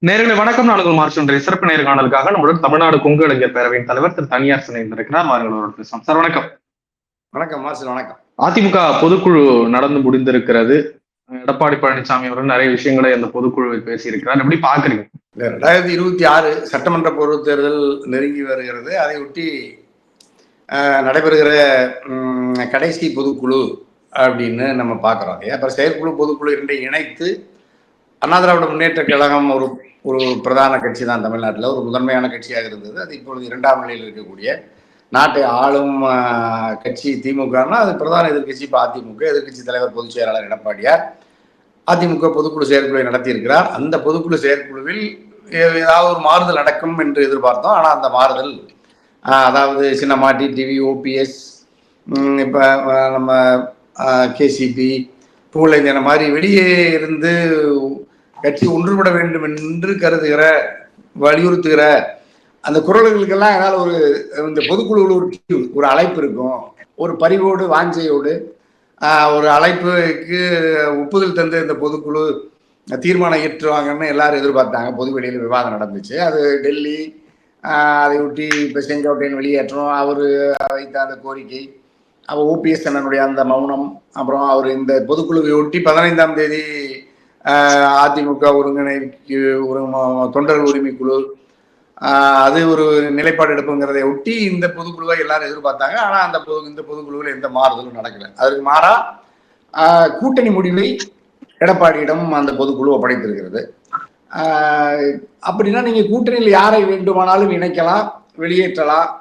நேர்களை வணக்கம். நாடுகள் மார்ச் ஒன்றிய சிறப்பு நேர்காணலுக்காக நம்மளுடன் தமிழ்நாடு கொங்கு இளைஞர் பேரவையின் தலைவர் திரு தனியார் இணைந்திருக்கிறார். வாருங்களோடு பேசலாம். சார் வணக்கம். வணக்கம் மார்ஷல். வணக்கம். அதிமுக பொதுக்குழு நடந்து முடிந்திருக்கிறது. எடப்பாடி பழனிசாமி அவர்கள் நிறைய விஷயங்களை அந்த பொதுக்குழுவில் பேசியிருக்கிறார். எப்படி பாக்குறீங்க? 2026 சட்டமன்ற பொதுத் தேர்தல் நெருங்கி வருகிறது. அதையொட்டி நடைபெறுகிற கடைசி பொதுக்குழு அப்படின்னு நம்ம பார்க்குறோம். அப்புறம் செயற்குழு பொதுக்குழு இரண்டையும் இணைத்து அண்ணா திராவிட முன்னேற்ற கழகம் ஒரு பிரதான கட்சி தான் தமிழ்நாட்டில், ஒரு முதன்மையான கட்சியாக இருந்தது. அது இப்பொழுது இரண்டாம் நிலையில் இருக்கக்கூடிய நாட்டை ஆளும் கட்சி திமுகன்னா அது பிரதான எதிர்கட்சி இப்போ அதிமுக. எதிர்கட்சி தலைவர் பொதுச் செயலாளர் எடப்பாடியார் அதிமுக பொதுக்குழு செயற்குழுவை நடத்தியிருக்கிறார். அந்த பொதுக்குழு செயற்குழுவில் ஏதாவது ஒரு மாறுதல் நடக்கும் என்று எதிர்பார்த்தோம். ஆனால் அந்த மாறுதல், அதாவது சின்னம்மா, டிடிவி, ஓபிஎஸ், இப்போ நம்ம கேசிபி, பூலைஞர் மாதிரி வெளியே இருந்து கட்சி ஒன்றுபட வேண்டும் என்று கருதுகிற, வலியுறுத்துகிற அந்த குரல்களுக்கெல்லாம் என்னால் இந்த பொதுக்குழுவில் ஒரு அழைப்பு இருக்கும். ஒரு பரிவோடு வாஞ்சையோடு ஒரு அழைப்புக்கு ஒப்புதல் தந்து இந்த பொதுக்குழு தீர்மானம் ஏற்றுவாங்கன்னு எல்லாரும் எதிர்பார்த்தாங்க. பொதுவெளியில் விவாதம் நடந்துச்சு. அது டெல்லி, அதையொட்டி இப்போ செங்கோட்டையன் வெளியேற்றம், அவர் வைத்த அந்த கோரிக்கை, அப்போ ஓபிஎஸ் அண்ணனுடைய அந்த மௌனம், அப்புறம் அவர் இந்த பொதுக்குழுவை ஒட்டி 15ஆம் தேதி அதிமுக ஒருங்கிணைப்பு தொண்டர்கள் உரிமை குழு அது ஒரு நிலைப்பாடு எடுப்புங்கிறதை ஒட்டி இந்த பொதுக்குழுவை எல்லாரும் எதிர்பார்த்தாங்க. ஆனால் இந்த பொதுக்குழுவில் எந்த மாறுதலும் நடக்கல. அதற்கு மாறா கூட்டணி முடிவை எடப்பாடியிடம் அந்த பொதுக்குழு ஒப்படைத்திருக்கிறது. அப்படின்னா நீங்க கூட்டணியில் யாரை வேண்டுமானாலும் இணைக்கலாம், வெளியேற்றலாம்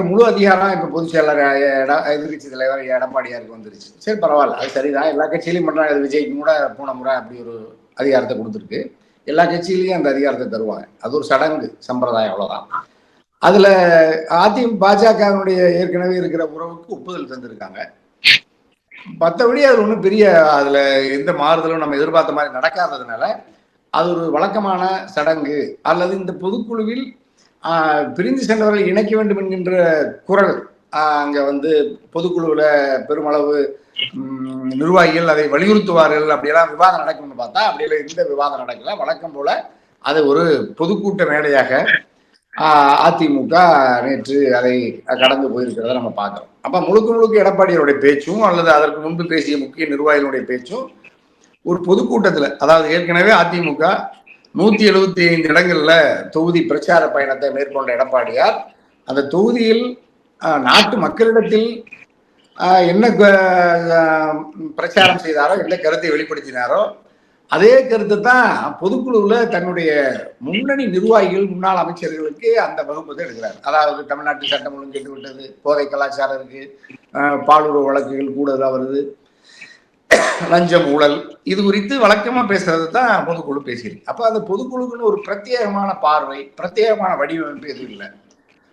முழு அதிகாரம் இப்ப பொதுச் செயலாளர் எதிர்கட்சி தலைவர் எடப்பாடியாருக்கு வந்துருச்சு. சரி, பரவாயில்ல, அது சரிதான். எல்லா கட்சியிலையும் பண்றாங்க. அது விஜய்க்கு கூட போன முறை அப்படி ஒரு அதிகாரத்தை கொடுத்துருக்கு. எல்லா கட்சியிலையும் அந்த அதிகாரத்தை தருவாங்க. அது ஒரு சடங்கு, சம்பிரதாயம், அவ்வளவுதான். அதுல பாஜகவினுடைய ஏற்கனவே இருக்கிற உறவுக்கு ஒப்புதல் தந்திருக்காங்க. மற்றபடி அது ஒன்றும் பெரிய அதுல எந்த மாறுதலும் நம்ம எதிர்பார்த்த மாதிரி நடக்காததுனால அது ஒரு வழக்கமான சடங்கு. அல்லது இந்த பொதுக்குழுவில் பிரிந்து சென்றவர்கள் இணைக்க வேண்டும் என்கின்ற குரல் அங்க பொதுக்குழுவில் பெருமளவு நிர்வாகிகள் அதை வலியுறுத்துவார்கள். அப்படியெல்லாம் விவாதம் நடக்கும்னு பார்த்தா அப்படியெல்லாம் எந்த விவாதம் நடக்கல. வழக்கம் போல அது ஒரு பொதுக்கூட்ட மேடையாக அதிமுக நேற்று அதை கடந்து போயிருக்கிறத நம்ம பார்க்கிறோம். அப்ப முழுக்க எடப்பாடியோடைய பேச்சும் அல்லது அதற்கு முன்பு பேசிய முக்கிய நிர்வாகிகளுடைய பேச்சும் ஒரு பொதுக்கூட்டத்துல, அதாவது ஏற்கனவே அதிமுக 175 இடங்கள்ல தொகுதி பிரச்சார பயணத்தை மேற்கொண்ட எடப்பாடியார் அந்த தொகுதியில் நாட்டு மக்களிடத்தில் என்ன பிரச்சாரம் செய்தாரோ, என்ன கருத்தை வெளிப்படுத்தினாரோ அதே கருத்தை தான் பொதுக்குழுவில் தன்னுடைய முன்னணி நிர்வாகிகள், முன்னாள் அமைச்சர்களுக்கு அந்த வகுப்பை எடுக்கிறார். அதாவது தமிழ்நாட்டில் சட்டம் ஒழுங்கு கெட்டு விட்டது, போதை கலாச்சாரம் இருக்கு, பாலுறவு வழக்குகள் கூடுதலாக வருது, லஞ்சம், ஊழல், இது குறித்து வழக்கமா பேசுறது தான் பொதுக்குழு பேசியிருக்கு. அப்ப அந்த பொதுக்குழுக்குன்னு ஒரு பிரத்யேகமான பார்வை, பிரத்யேகமான வடிவமைப்பு எதுவும் இல்லை.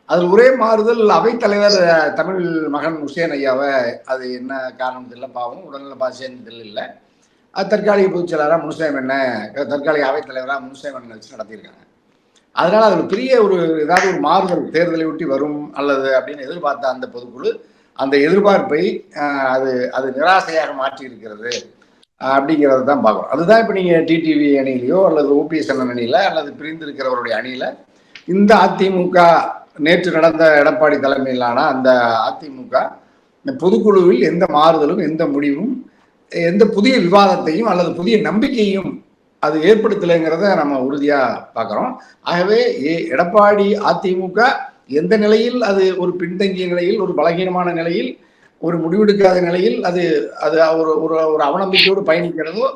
அதில் ஒரே மாறுதல், அவைத்தலைவர் தமிழ் மகன் உசேன் ஐயாவை, அது என்ன காரணம் தெரியல, பாவம் உடல்நல பாதிச்சதில் இல்லை, அது தற்காலிக பொதுச் செயலாளராக தற்காலிக அவைத்தலைவராக முனுசேமன் வச்சு நடத்தியிருக்காங்க. அதனால அதில் பெரிய ஏதாவது ஒரு மாறுதல் தேர்தலை ஒட்டி வரும் அல்லது அப்படின்னு எதிர்பார்த்த அந்த பொதுக்குழு அந்த எதிர்பார்ப்பை அது நிராசையாக மாற்றி இருக்கிறது அப்படிங்கிறத தான் பார்க்கணும். அதுதான் இப்போ நீங்கள் டிடிவி அணியிலையோ அல்லது ஓபிஎஸ் அணியில அல்லது பிரிந்திருக்கிறவருடைய அணியில இந்த அதிமுக நேற்று நடந்த எடப்பாடி தலைமையிலான அந்த அதிமுக பொதுக்குழுவில் எந்த மாறுதலும், எந்த முடிவும், எந்த புதிய விவாதத்தையும் அல்லது புதிய நம்பிக்கையும் அது ஏற்படுத்தலைங்கிறத நம்ம உறுதியா பார்க்கிறோம். ஆகவே எடப்பாடி அதிமுக எந்த நிலையில் அது ஒரு பின்தங்கிய நிலையில், ஒரு பலகீனமான நிலையில், ஒரு முடிவெடுக்காத நிலையில் அது அது ஒரு அவநம்பிக்கையோடு பயணிக்கிறதோ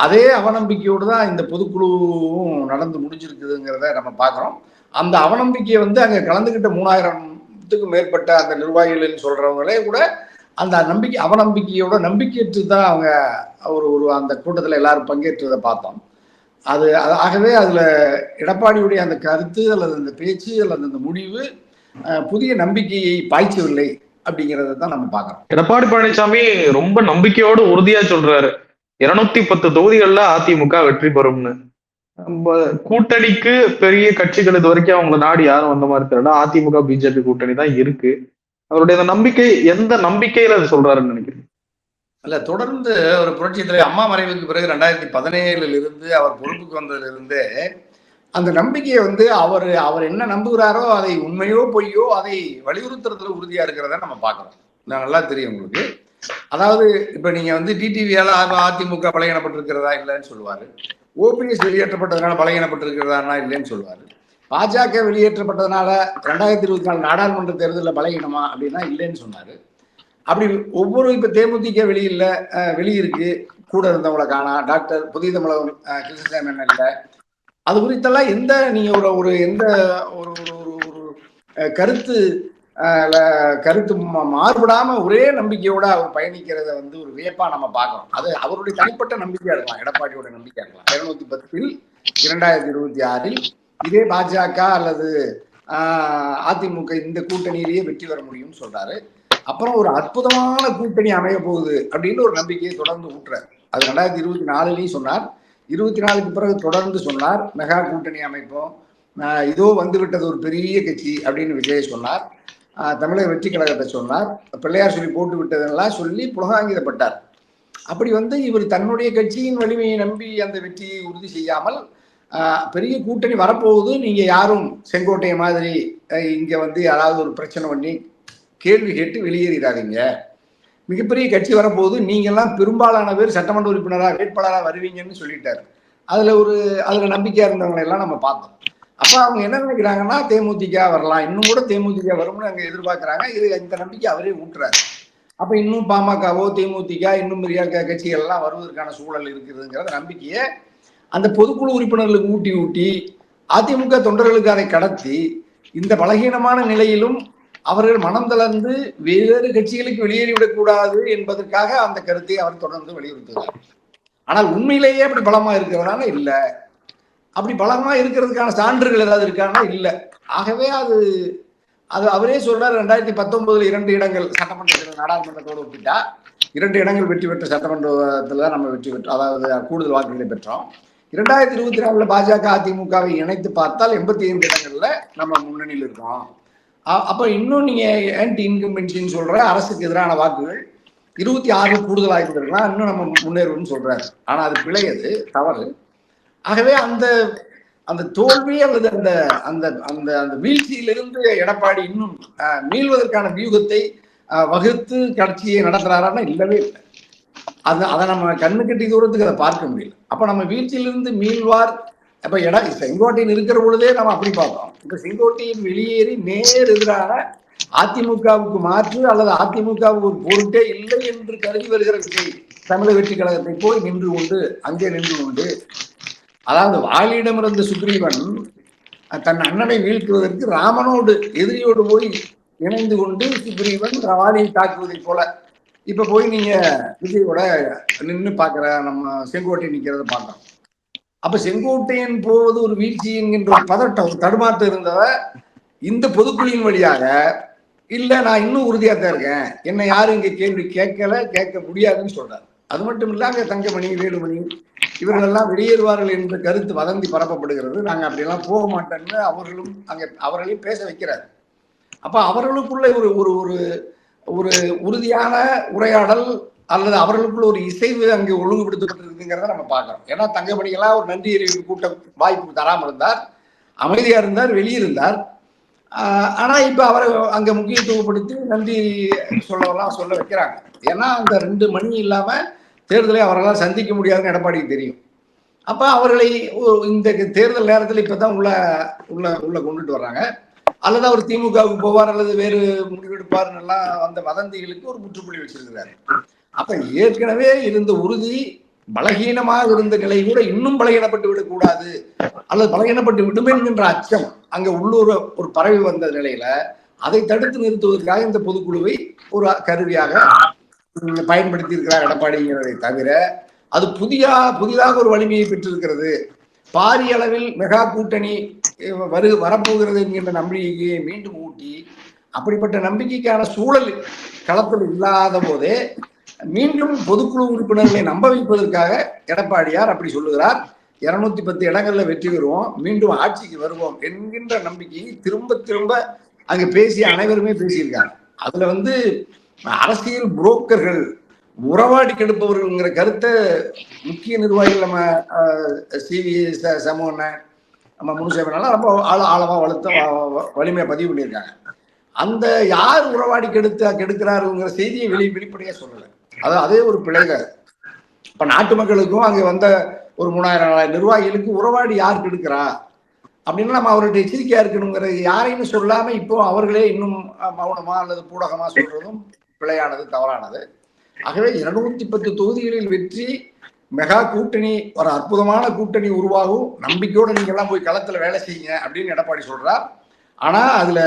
அதே அவநம்பிக்கையோடு தான் இந்த பொதுக்குழுவும் நடந்து முடிஞ்சிருக்குதுங்கிறத நம்ம பார்க்குறோம். அந்த அவநம்பிக்கையை அங்கே கலந்துக்கிட்ட 3000த்துக்கும் மேற்பட்ட அந்த நிர்வாகிகள் சொல்றவங்களே கூட அந்த அவநம்பிக்கையோட நம்பிக்கையற்று தான் அவங்க அந்த கூட்டத்தில் எல்லாரும் பங்கேற்றதை பார்த்தோம். ஆகவே அதுல எடப்பாடியுடைய அந்த கருத்து அல்லது அந்த பேச்சு அல்லது அந்த முடிவு புதிய நம்பிக்கையை பாய்ச்சவில்லை அப்படிங்கறத தான் நம்ம பார்க்கிறோம். எடப்பாடி பழனிசாமி ரொம்ப நம்பிக்கையோடு உறுதியா சொல்றாரு 210 தொகுதிகள்ல அதிமுக வெற்றி பெறும்னு. கூட்டணிக்கு பெரிய கட்சிகள் இது வரைக்கும் அவங்க நாடு யாரும் வந்த மாதிரி தெரியல. அதிமுக பிஜேபி கூட்டணி தான் இருக்கு. அவருடைய அந்த நம்பிக்கை எந்த நம்பிக்கையில அது சொல்றாருன்னு நினைக்கிறேன்? இல்ல தொடர்ந்து ஒரு புரட்சி தலைவர் அம்மா மறைவுக்கு பிறகு 2017 இருந்து அவர் பொறுப்புக்கு வந்ததிலிருந்து அந்த நம்பிக்கையை வந்து அவர் அவர் என்ன நம்புகிறாரோ அதை உண்மையோ பொய்யோ அதை வலியுறுத்துறதுல உறுதியா இருக்கிறத நம்ம பார்க்கிறோம். நல்லா தெரியும் உங்களுக்கு. அதாவது இப்ப நீங்க வந்து டிடிவியால அதிமுக பலகீனப்பட்டிருக்கிறதா இல்லைன்னு சொல்லுவாரு. ஓபிஎஸ் வெளியேற்றப்பட்டதுனால பலகீனப்பட்டிருக்கிறதா இல்லைன்னு சொல்லுவாரு. பாஜக வெளியேற்றப்பட்டதுனால 2024 நாடாளுமன்ற தேர்தலில் பலகீனமா அப்படின்னா இல்லைன்னு சொன்னாரு. அப்படி ஒவ்வொரு இப்ப தேமுதிக வெளியில வெளியிருக்கு, கூட இருந்தவங்களை காணா, டாக்டர் புதிய தமிழகம் கிருஷ்ணசாமி இல்லை, அது குறித்தெல்லாம் எந்த நீங்க ஒரு ஒரு எந்த ஒரு ஒரு ஒரு கருத்து கருத்து மாறுபடாம ஒரே நம்பிக்கையோட அவர் பயணிக்கிறத வந்து ஒரு வியப்பா நம்ம பார்க்கறோம். அது அவருடைய தனிப்பட்ட நம்பிக்கையா இருக்கலாம், எடப்பாடியோட நம்பிக்கையா இருக்கலாம். 210 2026 இதே பாஜக அல்லது அதிமுக இந்த கூட்டணியிலேயே வெற்றி பெற முடியும்னு சொல்றாரு. அப்புறம் ஒரு அற்புதமான கூட்டணி அமைய போகுது அப்படின்னு ஒரு நம்பிக்கையை தொடர்ந்து ஊட்டுறாரு. அது 2024 சொன்னார். 24க்கு பிறகு தொடர்ந்து சொன்னார், மெகா கூட்டணி அமைப்போம், இதோ வந்துவிட்டது ஒரு பெரிய கட்சி அப்படின்னு விஜய் சொன்னார். தமிழக வெற்றி கழகத்தை சொன்னார். பிள்ளையார் சொல்லி போட்டு விட்டதெல்லாம் சொல்லி புலகாங்கிதப்பட்டார். அப்படி வந்து இவர் தன்னுடைய கட்சியின் வலிமையை நம்பி அந்த வெற்றியை உறுதி செய்யாமல் பெரிய கூட்டணி வரப்போகுது, நீங்க யாரும் செங்கோட்டையை மாதிரி இங்க வந்து யாராவது ஒரு பிரச்சனை பண்ணி கேள்வி கேட்டு வெளியேறாதீங்க, மிகப்பெரிய கட்சி வரப்போகுது, நீங்க எல்லாம் பெரும்பாலான பேர் சட்டமன்ற உறுப்பினராக வேட்பாளராக வருவீங்கன்னு சொல்லிட்டாரு. அதுல நம்பிக்கையா இருந்தவங்களை எல்லாம் நம்ம பார்த்தோம். அப்ப அவங்க என்ன நினைக்கிறாங்கன்னா தேமுதிக வரலாம், இன்னும் கூட தேமுதிக வரும்னு அங்க எதிர்பார்க்கிறாங்க. இந்த நம்பிக்கை அவரே ஊட்டுறாரு. அப்ப இன்னும் பாமகவோ தேமுதிக இன்னும் பெரிய கட்சிகள் எல்லாம் வருவதற்கான சூழல் இருக்குதுங்கிற நம்பிக்கையை அந்த பொதுக்குழு உறுப்பினர்களுக்கு ஊட்டி ஊட்டி அதிமுக தொண்டர்களுக்கு அதை கடத்தி இந்த பலகீனமான நிலையிலும் அவர்கள் மனம் தளர்ந்து வேறு கட்சிகளுக்கு வெளியேறிவிடக்கூடாது என்பதற்காக அந்த கருத்தை அவர் தொடர்ந்து வலியுறுத்துகிறார். ஆனால் உண்மையிலேயே அப்படி பலமா இருக்கிறதான இல்ல, அப்படி பலமா இருக்கிறதுக்கான சான்றுகள் ஏதாவது இருக்கான்னா இல்ல. ஆகவே அது அவரே சொல்றாரு, 2019 2 இடங்கள் சட்டமன்ற நாடாளுமன்றத்தோடு ஒப்பிட்டா 2 இடங்கள் வெற்றி பெற்ற சட்டமன்றத்துல நம்ம வெற்றி பெற்றோம், அதாவது கூடுதல் வாக்குகளை பெற்றோம். 2024 பாஜக அதிமுகவை இணைத்து பார்த்தால் 85 இடங்கள்ல நம்ம முன்னணியில் இருக்கோம். அப்ப இன்னும் நீங்க ஆன்டி இன்கம்பன்சின்னு சொல்ற அரசுக்கு எதிரான வாக்குகள் 26 கூடுதல் இருந்திருக்கலாம், இன்னும் நம்ம முன்னேறுவோம்னு சொல்றாரு. ஆனா அது பிழை, அது தவறு. ஆகவே அந்த அந்த தோல்வி அல்லது அந்த அந்த அந்த அந்த வீழ்ச்சியிலிருந்து எடப்பாடி இன்னும் மீள்வதற்கான வியூகத்தை வகுத்து கட்சியை நடத்துறாரான்னா இல்லவே இல்லை. அதை நம்ம கண்ணு கட்டி தூரத்துக்கு அதை பார்க்க முடியல. அப்ப நம்ம வீழ்ச்சியிலிருந்து மீள்வார். அப்ப செங்கோட்டையின் இருக்கிற பொழுதே நம்ம அப்படி பார்த்தோம். இப்ப செங்கோட்டையின் வெளியேறி நேர் எதிரான அதிமுகவுக்கு மாற்று அல்லது அதிமுகவுக்கு ஒரு பொருட்டே இல்லை என்று கருதி வருகிற விஜய் தமிழக வெற்றி கழகத்தை போய் நின்று கொண்டு அங்கே நின்று கொண்டு, அதாவது வாலியிடமிருந்த சுக்ரீவன் தன் அண்ணனை வீழ்த்துவதற்கு ராமனோடு எதிரியோடு போய் இணைந்து கொண்டு சுக்ரீவன் வாலியை தாக்குவதை போல இப்ப போய் நீங்க விஜயோட நின்று பாக்குற நம்ம செங்கோட்டை நிக்கிறத பாக்குறோம். அப்ப செங்கோட்டையன் போவது ஒரு வீழ்ச்சி என்கின்ற ஒரு பதட்டம், ஒரு தடுமாற்றம் இருந்தத இந்த பொதுக்குழுவின் வழியாக இல்ல நான் இன்னும் உறுதியா தான் இருக்கேன், என்னை யாரும் இங்க கேள்வி கேட்க முடியாதுன்னு சொல்றாரு. அது மட்டும் இல்ல, அங்க தங்கமணி வேலுமணி இவர்கள் எல்லாம் வெளியேறுவார்கள் என்ற கருத்து வதந்தி பரப்பப்படுகிறது. நாங்க அப்படியெல்லாம் போக மாட்டோம்னு அவர்களும் அவர்களையும் பேச வைக்கிறார். அப்ப அவர்களுக்குள்ள ஒரு ஒரு ஒரு ஒரு உறுதியான உரையாடல் அல்லது அவர்களுக்குள்ள ஒரு இசைவு அங்கே ஒழுங்குபடுத்தப்பட்டிருக்குங்கிறத நம்ம பார்க்கிறோம். ஏன்னா தங்கமணிக்கெல்லாம் ஒரு நன்றி அறிவிப்பு கூட்டம் வாய்ப்பு தராமல் இருந்தார், அமைதியா இருந்தார், வெளியிருந்தார். ஆனா இப்ப அவரை அங்க முக்கியத்துவப்படுத்தி நன்றி சொல்ல வைக்கிறாங்க. ஏன்னா அந்த 2 மணி இல்லாம தேர்தலை அவர்களால் சந்திக்க முடியாதுன்னு எடப்பாடிக்கு தெரியும். அப்ப அவர்களை இந்த தேர்தல் நேரத்தில் இப்பதான் உள்ள உள்ள உள்ள கொண்டுட்டு வர்றாங்க. அல்லது அவர் திமுகவுக்கு போவார் அல்லது வேறு முடிவெடுப்பார் எல்லாம் அந்த வதந்திகளுக்கு ஒரு முற்றுப்புள்ளி வச்சிருக்கிறார். அப்ப ஏற்கனவே இருந்த உறுதி பலகீனமாக இருந்த நிலை கூட இன்னும் பலகீனப்பட்டு விடக்கூடாது அல்லது பலகீனப்பட்டு விடும் என்கின்ற அச்சம் அங்க உள்ளூர் ஒரு பரவி வந்த நிலையில அதை தடுத்து நிறுத்துவதற்காக இந்த பொதுக்குழுவை ஒரு கருவியாக பயன்படுத்தி இருக்கிறார் எடப்பாடிங்கிறதை தவிர அது புதிதாக ஒரு வலிமையை பெற்றிருக்கிறது. பாரிய அளவில் மெகா கூட்டணி வரப்போகிறது என்கின்ற நம்பிக்கையை மீண்டும் ஊட்டி, அப்படிப்பட்ட நம்பிக்கைக்கான சூழல் களத்தில் இல்லாத போதே மீண்டும் பொதுக்குழு உறுப்பினர்களை நம்ப வைப்பதற்காக எடப்பாடியார் அப்படி சொல்லுகிறார். 210 இடங்கள்ல வெற்றி பெறுவோம், மீண்டும் ஆட்சிக்கு வருவோம் என்கின்ற நம்பிக்கையை திரும்ப திரும்ப அங்க பேசிய அனைவருமே பேசியிருக்காங்க. அதுல வந்து அரசியல் புரோக்கர்கள் உறவாடி கெடுப்பவர்கள்ங்கிற கருத்தை முக்கிய நிர்வாகிகள் நம்ம சிவி சமூகண்ணன் நம்ம முனுசேவனால ரொம்ப ஆழமா வலிமையை பதிவு பண்ணியிருக்காங்க. அந்த யார் உறவாடி கெடுக்கிறாருங்கிற செய்தியை வெளிப்படையா சொல்லலை. அதே ஒரு பிழைதான். இப்ப நாட்டு மக்களுக்கும் அங்க வந்த ஒரு 3000 நிர்வாகிகளுக்கு உறவாடி யார் கெடுக்கிறா அப்படின்னு நம்ம அவர்கிட்ட எச்சரிக்கையா இருக்கணுங்கிற யாரையும் சொல்லாம இப்போ அவர்களே இன்னும் மௌனமா அல்லது பூடகமா சொல்றதும் பிழையானது, தவறானது. ஆகவே 210 தொகுதிகளில் வெற்றி, மெகா கூட்டணி, ஒரு அற்புதமான கூட்டணி உருவாகும், நம்பிக்கையோட நீங்க எல்லாம் போய் களத்துல வேலை செய்யுங்க அப்படின்னு எடப்பாடி சொல்றார். ஆனா அதுல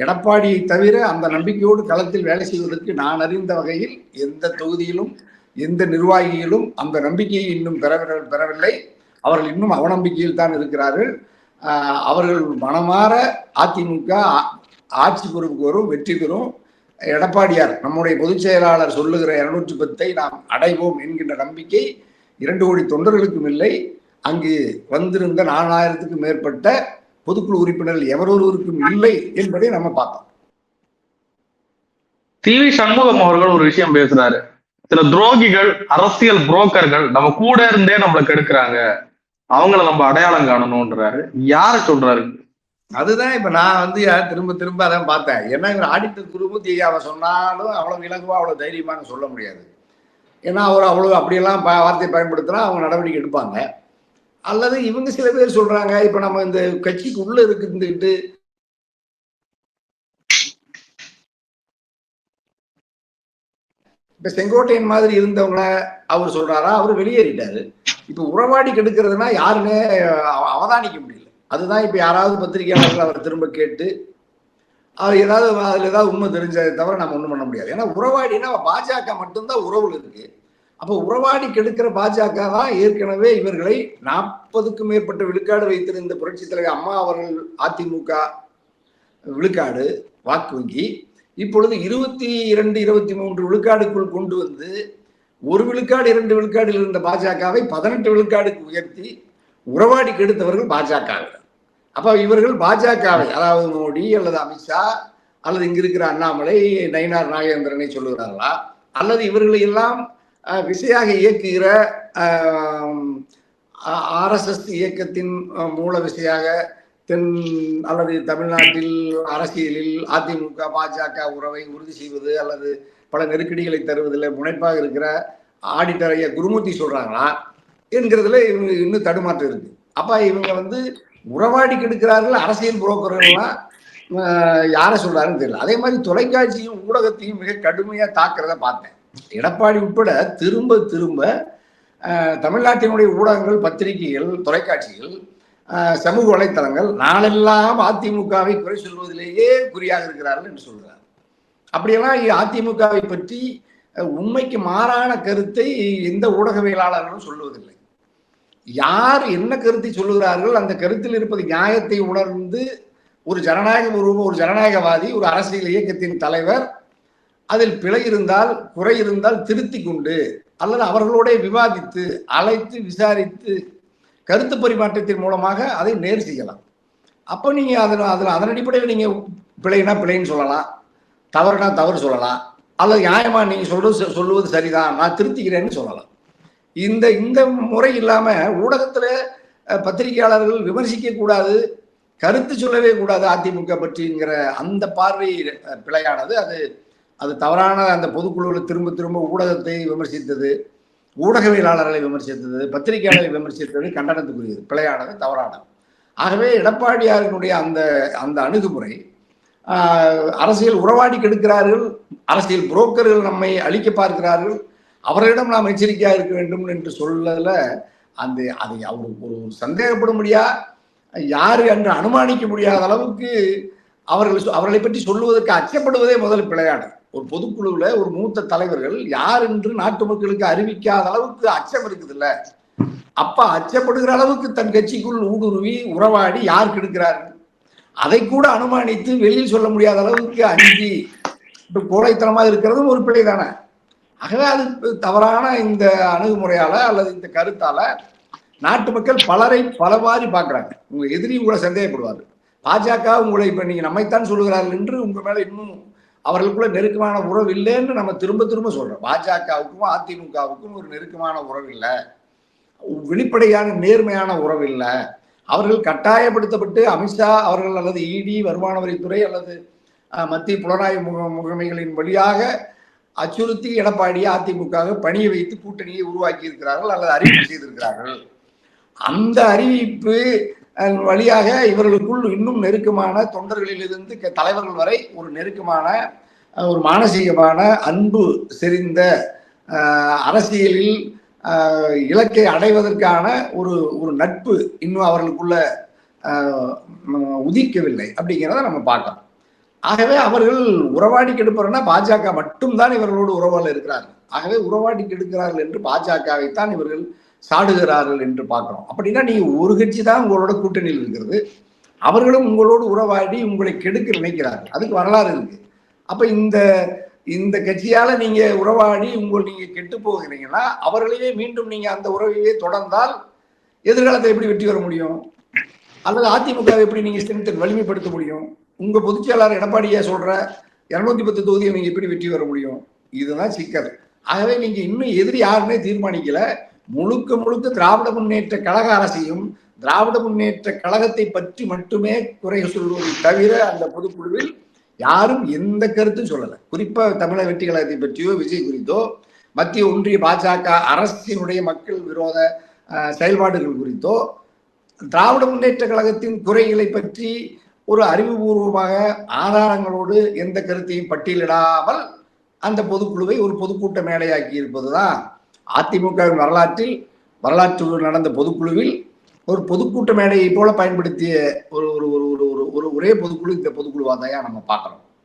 எடப்பாடியை தவிர அந்த நம்பிக்கையோடு களத்தில் வேலை செய்வதற்கு நான் அறிந்த வகையில் எந்த தொகுதியிலும் எந்த நிர்வாகிகளும் அந்த நம்பிக்கையை இன்னும் பெறவில்லை. அவர்கள் இன்னும் அவநம்பிக்கையில் தான் இருக்கிறார்கள். அவர்கள் மனமாற அதிமுக ஆட்சி பொறுப்புக்கு வரும், வெற்றி பெறும். எடப்பாடியார் நம்முடைய பொதுச் செயலாளர் சொல்லுகிற 210 நாம் அடைவோம் என்கின்ற நம்பிக்கை 2 கோடி தொண்டர்களுக்கும் இல்லை. அங்கு வந்திருந்த 4000க்கும் மேற்பட்ட பொதுக்குழு உறுப்பினர்கள் எவரொருவருக்கும் இல்லை என்பதை நம்ம பார்த்தோம். சி.வி. சண்முகம் அவர்கள் ஒரு விஷயம் பேசுறாரு. சில துரோகிகள், அரசியல் புரோக்கர்கள் நம்ம கூட இருந்தே நம்மளை கெடுக்கிறாங்க, அவங்கள நம்ம அடையாளம் காணணும்ன்றாரு. யார சொல்றாரு? அதுதான் இப்ப நான் திரும்ப திரும்ப அதான் பார்த்தேன். ஏன்னா இவர் ஆடிட்டர் குருமூர்த்தி ஐயாவை சொன்னாலும் அவ்வளவு இலகுவா அவ்வளவு தைரியமாக சொல்ல முடியாது. ஏன்னா அவர் அவ்வளவு அப்படியெல்லாம் வார்த்தையை பயன்படுத்தினா அவங்க நடவடிக்கை எடுப்பாங்க. அல்லது இவங்க சில பேர் சொல்றாங்க, இப்ப நம்ம இந்த கட்சிக்கு உள்ள இருந்துகிட்டு இப்ப செங்கோட்டையன் மாதிரி இருந்தவங்கள அவர் சொல்றாரா, அவர் வெளியேறிட்டாரு. இப்ப உறவாடி கெடுக்கிறதுனா யாருமே அவதானிக்க முடியல. அதுதான் இப்ப யாராவது பத்திரிகையாளர்கள் அவர் திரும்ப கேட்டு அவர் அதுல ஏதாவது உண்மை தெரிஞ்சதை தவிர நம்ம ஒண்ணும் பண்ண முடியாது. ஏன்னா உறவாடினா பாஜக மட்டும்தான் உறவுல இருக்கு. அப்போ உறவாடி கெடுக்கிற பாஜக தான் ஏற்கனவே இவர்களை 40க்கும் மேற்பட்ட விழுக்காடு வைத்திருந்த புரட்சி தலைவர் அம்மா அவர்கள் அதிமுக விழுக்காடு வாக்கு வங்கி இப்பொழுது 22, 23 விழுக்காடுக்குள் கொண்டு வந்து 1 விழுக்காடு 2 விழுக்காடில் இருந்த பாஜகவை 18 விழுக்காடுக்கு உயர்த்தி உறவாடி கெடுத்தவர்கள் பாஜக. அப்ப இவர்கள் பாஜகவை, அதாவது மோடி அல்லது அமித்ஷா அல்லது இங்க இருக்கிற அண்ணாமலை, நயினார் நாகேந்திரனை சொல்லுகிறார்களா, அல்லது இவர்களை எல்லாம் விசையாக இயக்குகிற RSS இயக்கத்தின் மூல விசையாக அல்லது தமிழ்நாட்டில் அரசியலில் அதிமுக பாஜக உறவை உறுதி செய்வது அல்லது பல நெருக்கடிகளை தருவதில் முனைப்பாக இருக்கிற ஆடிட்டர் ஐயா குருமூர்த்தி சொல்றாங்களா என்கிறதுல இவங்க இன்னும் தடுமாற்றம் இருக்கு. அப்ப இவங்க உறவாடி கெடுக்கிறார்கள், அரசியல் புரோக்கர்கள்லாம் யாரை சொல்றாருன்னு தெரியல. அதே மாதிரி தொலைக்காட்சியும் ஊடகத்தையும் மிக கடுமையா தாக்குறத பார்த்தேன். எடப்பாடி உட்பட திரும்ப திரும்ப தமிழ்நாட்டினுடைய ஊடகங்கள், பத்திரிகைகள், தொலைக்காட்சிகள், சமூக வலைத்தளங்கள் நாளெல்லாம் அதிமுகவை குறை சொல்வதிலேயே குறியாக இருக்கிறார்கள் என்று சொல்கிறார். அப்படியெல்லாம் அதிமுகவை பற்றி உண்மைக்கு மாறான கருத்தை எந்த ஊடகவியலாளர்களும் சொல்லுவதில்லை. யார் என்ன கருத்தை சொல்லுகிறார்கள், அந்த கருத்தில் இருப்பது நியாயத்தை உணர்ந்து ஒரு ஜனநாயக ஒரு ஜனநாயகவாதி, ஒரு அரசியல் இயக்கத்தின் தலைவர் அதில் பிழை இருந்தால், குறை இருந்தால் திருத்தி கொண்டு அல்லது அவர்களோட விவாதித்து அழைத்து விசாரித்து கருத்து பரிமாற்றத்தின் மூலமாக அதை நேர் செய்யலாம். அப்போ நீங்க அதன் அடிப்படையில் நீங்க பிழைனா பிழைன்னு சொல்லலாம், தவறுனா தவறு சொல்லலாம், அல்லது நியாயமா நீங்க சொல்லுவது சரிதான், நான் திருத்திக்கிறேன்னு சொல்லலாம். இந்த முறை இல்லாம ஊடகத்துல பத்திரிகையாளர்கள் விமர்சிக்க கூடாது, கருத்து சொல்லவே கூடாது அதிமுக பற்றிங்கிற அந்த பார்வை பிழையானது. அது தவறான அந்த பொதுக்குழுவில் திரும்ப திரும்ப ஊடகத்தை விமர்சித்தது, ஊடகவியலாளர்களை விமர்சித்தது, பத்திரிகையாளர்களை விமர்சித்தது கண்டனத்துக்குரியது, பிழையானது, தவறானது. ஆகவே எடப்பாடியாரினுடைய அந்த அணுகுமுறை அரசியல் உறவாடி கெடுக்கிறார்கள், அரசியல் புரோக்கர்கள் நம்மை அழிக்க பார்க்கிறார்கள், அவர்களிடம் நாம் எச்சரிக்கையாக இருக்க வேண்டும் என்று சொல்லல. அதை ஒரு சந்தேகப்பட முடியா, யாரு என்று அனுமானிக்க முடியாத அளவுக்கு அவர்களை பற்றி சொல்லுவதற்கு அச்சப்படுவதே முதல் பிழையானது. ஒரு பொதுக்குழுவுல ஒரு மூத்த தலைவர்கள் யார் என்று நாட்டு மக்களுக்கு அறிவிக்காத அளவுக்கு அச்சம் இருக்குது இல்ல. அப்ப அச்சப்படுகிற அளவுக்கு தன் கட்சிக்குள் ஊடுருவி உறவாடி யார் கெடுக்கிறார்கள் அதை கூட அனுமானித்து வெளியில் சொல்ல முடியாத அளவுக்கு அஞ்சி கோழைத்தனமாக இருக்கிறதும் ஒரு பிழை தானே. ஆகவே அது தவறான இந்த அணுகுமுறையால அல்லது இந்த கருத்தால நாட்டு மக்கள் பலரை பலவாரி பார்க்கிறாங்க. உங்க எதிரி உங்களை சந்தேகப்படுவாரு. பாஜக உங்களை இப்ப நீங்க நம்மைத்தான் சொல்லுகிறார்கள் என்று உங்க மேல இன்னும் அவர்களுக்குள்ள நெருக்கமான உறவு இல்லைன்னு நம்ம திரும்ப திரும்ப சொல்றோம். பாஜகவுக்கும் அதிமுகவுக்கும் ஒரு நெருக்கமான உறவு இல்லை, வெளிப்படையான நேர்மையான உறவு இல்லை. அவர்கள் கட்டாயப்படுத்தப்பட்டு அமித்ஷா அவர்கள் அல்லது இடி, வருமான வரித்துறை அல்லது மத்திய புலனாய்வு முகமைகளின் வழியாக அச்சுறுத்தி எடப்பாடியை அதிமுக பணிய வைத்து கூட்டணியை உருவாக்கி இருக்கிறார்கள் அல்லது அறிவிப்பு செய்திருக்கிறார்கள். அந்த அறிவிப்பு வழியாக இவர்களுக்குள் இன்னும் நெருக்கமான தொண்டர்களிலிருந்து தலைவர்கள் வரை ஒரு நெருக்கமான ஒரு மானசீகமான அன்பு செறிந்த அரசியலில் இலக்கை அடைவதற்கான ஒரு ஒரு நட்பு இன்னும் அவர்களுக்குள்ள உதிக்கவில்லை அப்படிங்கிறத நம்ம பார்க்கலாம். ஆகவே அவர்கள் உறவாடி கெடுப்பறனா பாஜக மட்டும்தான் இவர்களோடு உறவால் இருக்கிறார்கள். ஆகவே உறவாடி கெடுக்கிறார்கள் என்று பாஜகவைத்தான் இவர்கள் சாடுகிறார்கள் என்று பார்க்கிறோம். அப்படின்னா நீங்க ஒரு கட்சி தான் உங்களோட கூட்டணியில் இருக்கிறது, அவர்களும் உங்களோடு உறவாடி உங்களை கெடுக்க நினைக்கிறார்கள். அதுக்கு வரலாறு இருக்கு. அப்ப இந்த கட்சியால நீங்க உறவாடி நீங்க கெட்டு போகிறீங்கன்னா அவர்களையே மீண்டும் நீங்க அந்த உறவையே தொடர்ந்தால் எதிர்காலத்தை எப்படி வெற்றி பெற முடியும்? அல்லது அதிமுக எப்படி நீங்க ஸ்ட்ரென்த் வலிமைப்படுத்த முடியும்? உங்க பொதுச் செயலாளர் எடப்பாடியா சொல்ற 210 தொகுதியை நீங்க எப்படி வெற்றி பெற முடியும்? இதுதான் சிக்கல். ஆகவே நீங்க இன்னும் எதிரி யாருன்னே தீர்மானிக்கல. முழுக்க முழுக்க திராவிட முன்னேற்ற கழக அரசையும் திராவிட முன்னேற்ற கழகத்தை பற்றி மட்டுமே குறை சொல்வதை தவிர அந்த பொதுக்குழுவில் யாரும் எந்த கருத்தும் சொல்லலை. குறிப்பா தமிழக வெற்றி கழகத்தை பற்றியோ விஜய் குறித்தோ மத்திய ஒன்றிய பாஜக அரசினுடைய மக்கள் விரோத செயல்பாடுகள் குறித்தோ திராவிட முன்னேற்ற கழகத்தின் குறைகளை பற்றி ஒரு அறிவுபூர்வமாக ஆதாரங்களோடு எந்த கருத்தையும் பட்டியலிடாமல் அந்த பொதுக்குழுவை ஒரு பொதுக்கூட்ட மேடையாக்கி இருப்பதுதான் அதிமுகவின் வரலாற்றில் நடந்த பொதுக்குழுவில் ஒரு பொதுக்கூட்ட மேடையை போல பயன்படுத்திய ஒரு ஒரே பொதுக்குழு இந்த பொதுக்குழுவாதையா நம்ம பார்க்கிறோம்.